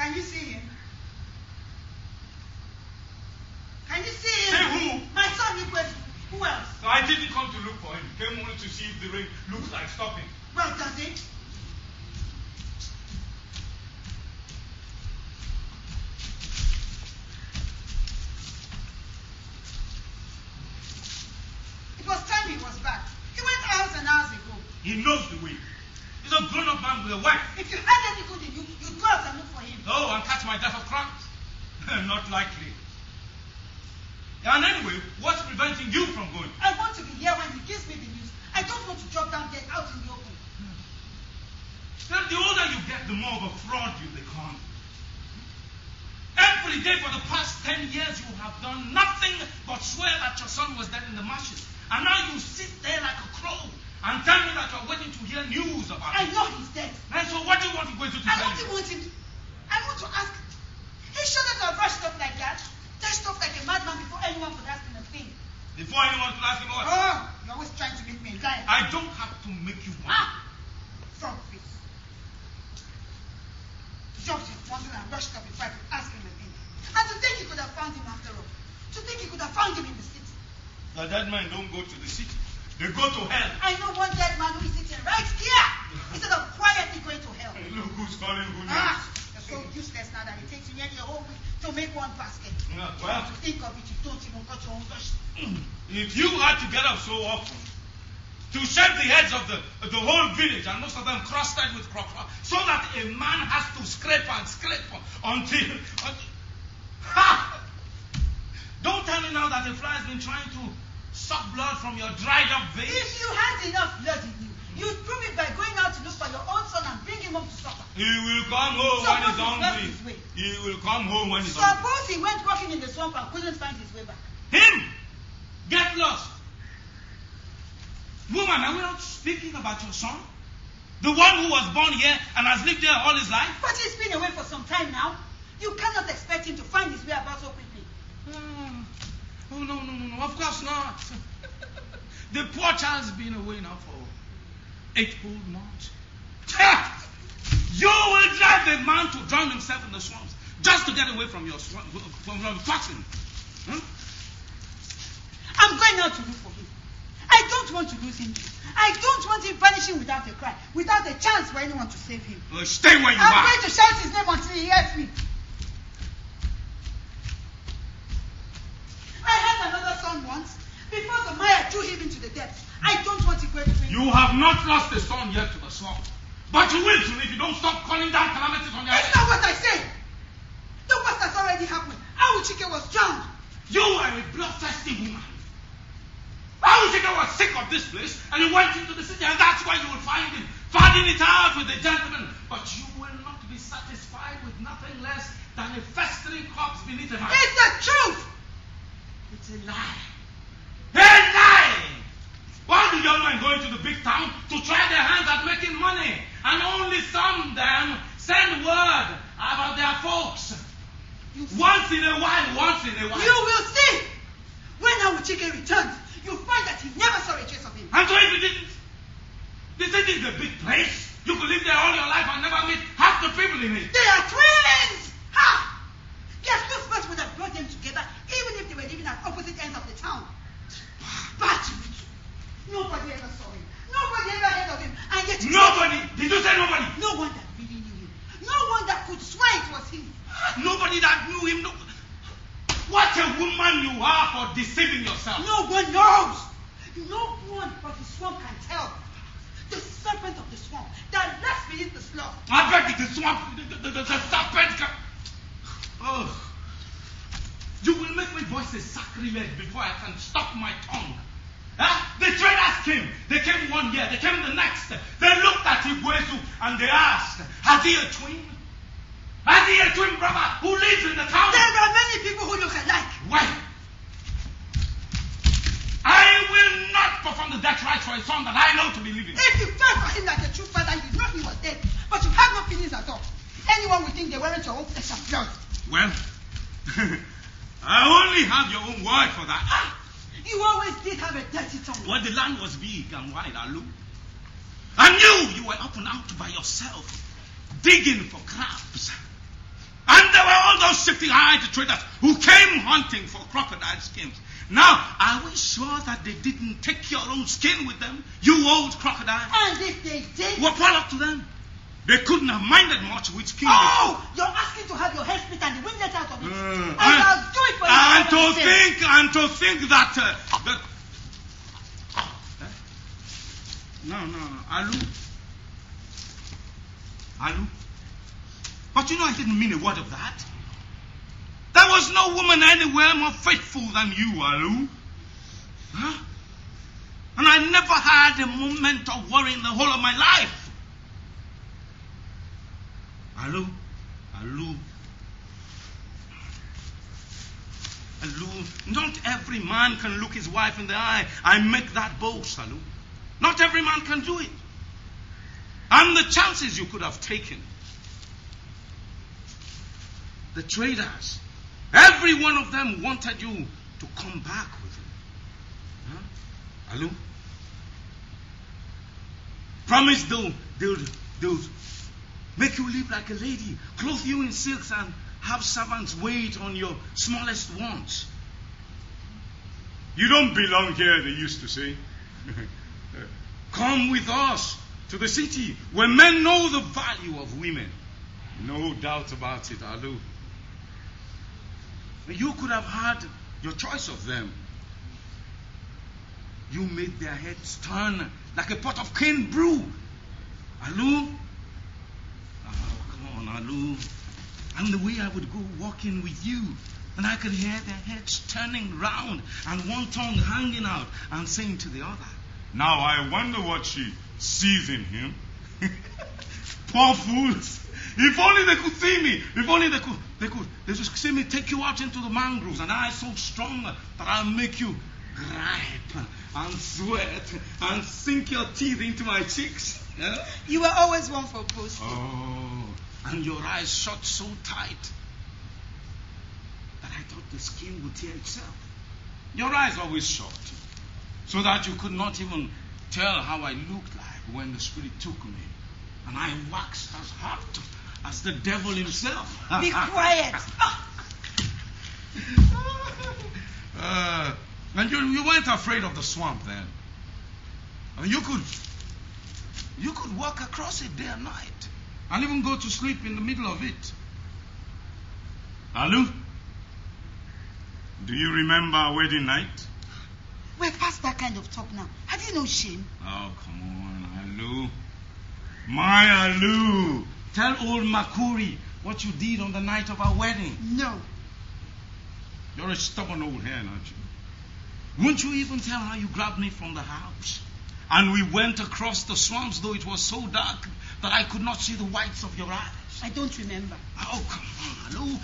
Can you see him? Can you see him? See who? My son, Nicholas. Who else? I didn't come to look for him. Came only to see if the rain looks like stopping. Well, does it? It was time he was back. He went hours and hours ago. He knows the way. He's a grown-up man with a wife. If you had any good in you, you'd go out and look for him. Oh, and catch my death of cramps? Not likely. And anyway, what's preventing you from going? I want to be here when he gives me the news. I don't want to drop down dead out in the open. Then the older you get, the more of a fraud you become. Every day for the past 10 years you have done nothing but swear that your son was dead in the marshes. And now you sit there like a crow and tell me that you're waiting to hear news about I him. know he's dead. And so what do you want to go into to I tell don't you? want him. I want to ask. He shouldn't have rushed up like that. Dashed off like a madman before anyone could ask him a thing. Before anyone could ask him what? Oh, you're always trying to make me a liar. I don't have to make you one. Front face. Jumped his bundle and rushed up before I could ask him a thing. And to think he could have found him after all. To think he could have found him in the city. The dead men don't go to the city. They go to hell. I know one dead man who is sitting right here instead of quietly going to hell. Look who's calling who You're so useless now that it takes you nearly a whole week to make one basket. Well, to think of it, you don't even cut your own brush. if you had to get up so often to shave the heads of the whole village, and most of them crusted with crocodile, so that a man has to scrape and scrape until ha! Don't tell me now that the fly has been trying to suck blood from your dried up veins. If you had enough blood in you, you'd prove it by going out to look for your own son and bring him home to supper. He will come home when he's hungry. He will come home when he's hungry. Suppose he went walking in the swamp and couldn't find his way back. Him! Get lost. Woman, are we not speaking about your son? The one who was born here and has lived here all his life? But he's been away for some time now. You cannot expect him to find his way about so quickly. Oh, no, of course not. The poor child's been away now for 8 whole months. You will drive a man to drown himself in the swamps just to get away from your from toxin. I'm going out to look for him. I don't want to lose him. I don't want him vanishing without a cry, without a chance for anyone to save him. Stay where you are. I'm going to shout his name until he hears me. I had another son once. Before the Maya threw him into the depths. I don't want him going to bring You have not lost a son yet to the swamp. But you will soon if you don't stop calling down calamities on your head. It's not what I say. The worst has already happened. Awuchike was drowned. You are a bloodthirsty woman. Awuchike was sick of this place and he went into the city, and that's why you will find him fighting it out with the gentleman. But you will not be satisfied with nothing less than a festering corpse beneath a man. It's the truth. It's a lie. A lie! Why do young men go into the big town to try their hands at making money, and only some of them send word about their folks? Once in a while. You will see. When Awuchike returns, you'll find that he never saw a trace of him. And so if you didn't, the city is a big place. You could live there all your life and never meet half the people in it. They are twins! Ha! Their footsteps would have brought them together, even if they were living at opposite ends of the town. But nobody ever saw him. Nobody ever heard of him. And yet Nobody? Did you say nobody? No one that really knew him. No one that could swear it was him. Nobody that knew him. What a woman you are for deceiving yourself. No one knows. No one but the swamp can tell. The serpent of the swamp that lurks beneath the slough. I beg you, the swamp, the serpent can... Oh. You will make me voice a sacrilege before I can stop my tongue. The traders came. They came one year. They came the next. They looked at Igwezu and they asked, has he a twin? Has he a twin brother who lives in the town? There are many people who look alike. Why? I will not perform the death rites for a son that I know to be living. If you fell for him like a true father, you know he was dead. But you have no feelings at all. Anyone would think they weren't your own flesh and blood. Well, I only have your own word for that. You always did have a dirty tongue. Well, the land was big and wide, Alu. I knew you were up and out by yourself, digging for crabs. all those shifty-eyed traders who came hunting for crocodile skins. Now, are we sure that they didn't take your own skin with them, you old crocodile? And if they did... What up to them? They couldn't have minded much which skin Oh! You're asking to have your head split and the wind let out of it. And I'll do it for you. And to think that... No. Alu. But you know I didn't mean a word of that. There was no woman anywhere more faithful than you, Alu. Huh? And I never had a moment of worry in the whole of my life. Alu. Not every man can look his wife in the eye and make that boast, Alu. Not every man can do it. And the chances you could have taken. The traders, every one of them wanted you to come back with them. Huh? Alu? Promise they'll make you live like a lady, clothe you in silks, and have servants wait on your smallest wants. You don't belong here, they used to say. Come with us to the city where men know the value of women. No doubt about it, Alu. You could have had your choice of them. You made their heads turn like a pot of cane brew. Alu? Oh, come on, Alu. And the way I would go walking with you, and I could hear their heads turning round and one tongue hanging out and saying to the other, now I wonder what she sees in him. Poor fools. If only they could see me. If only they just see me take you out into the mangroves, and I so strong that I'll make you gripe and sweat and sink your teeth into my cheeks. Yeah? You were always one for boasting. Oh, and your eyes shut so tight that I thought the skin would tear itself. Your eyes always shut, so that you could not even tell how I looked like when the spirit took me. And I waxed as hot as the devil himself. Be quiet. And you weren't afraid of the swamp then. And you could walk across it day and night, and even go to sleep in the middle of it. Alu, do you remember our wedding night? We're past that kind of talk now. Have you no shame? Oh, come on, Alu. My Alu. Tell old Makuri what you did on the night of our wedding. No. You're a stubborn old hen, aren't you? Won't you even tell how you grabbed me from the house? And we went across the swamps, though it was so dark that I could not see the whites of your eyes. I don't remember. Oh, come on, Alu.